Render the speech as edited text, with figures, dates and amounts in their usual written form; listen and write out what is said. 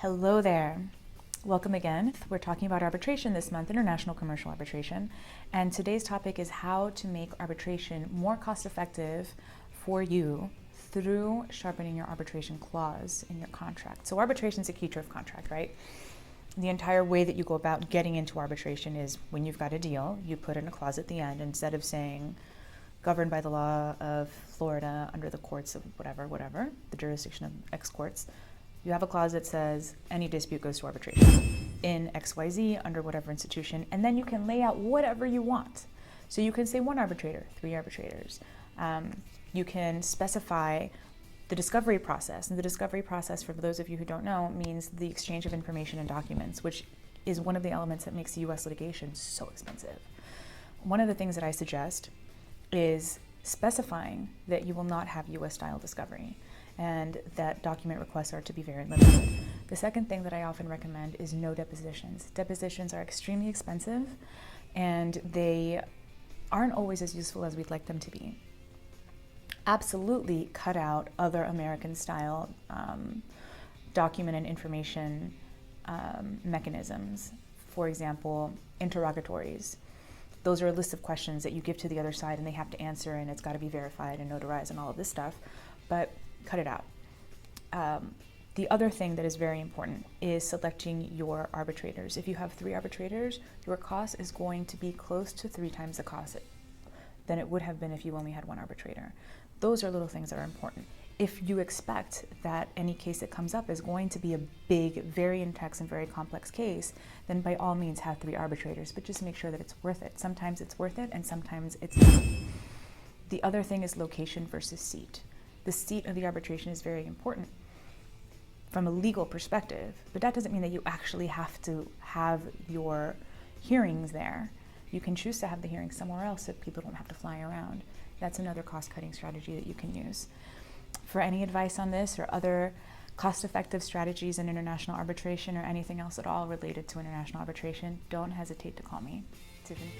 Hello there. Welcome again. We're talking about arbitration this month, international commercial arbitration. And today's topic is how to make arbitration more cost effective for you through sharpening your arbitration clause in your contract. So arbitration is a feature of contract, right? The entire way that you go about getting into arbitration is when you've got a deal, you put in a clause at the end instead of saying governed by the law of Florida under the courts of whatever, the jurisdiction of X courts. You have a clause that says any dispute goes to arbitration in XYZ under whatever institution, and then you can lay out whatever you want. So you can say one arbitrator, three arbitrators. You can specify the discovery process, and the discovery process, for those of you who don't know, means the exchange of information and documents, which is one of the elements that makes U.S. litigation so expensive. One of the things that I suggest is specifying that you will not have U.S.-style discovery and that document requests are to be very limited. The second thing that I often recommend is no depositions. Depositions are extremely expensive and they aren't always as useful as we'd like them to be. Absolutely cut out other American-style document and information mechanisms. For example, interrogatories. Those are a list of questions that you give to the other side and they have to answer, and it's got to be verified and notarized and all of this stuff, but cut it out. The other thing that is very important is selecting your arbitrators. If you have three arbitrators, your cost is going to be close to 3 times the cost than it would have been if you only had one arbitrator. Those are little things that are important. If you expect that any case that comes up is going to be a big, very intense and very complex case, then by all means have 3 arbitrators, but just make sure that it's worth it. Sometimes it's worth it and sometimes it's not. The other thing is location versus seat. The seat of the arbitration is very important from a legal perspective, but that doesn't mean that you actually have to have your hearings there. You can choose to have the hearings somewhere else so people don't have to fly around. That's another cost-cutting strategy that you can use. For any advice on this or other cost-effective strategies in international arbitration or anything else at all related to international arbitration, don't hesitate to call me. Tiffany.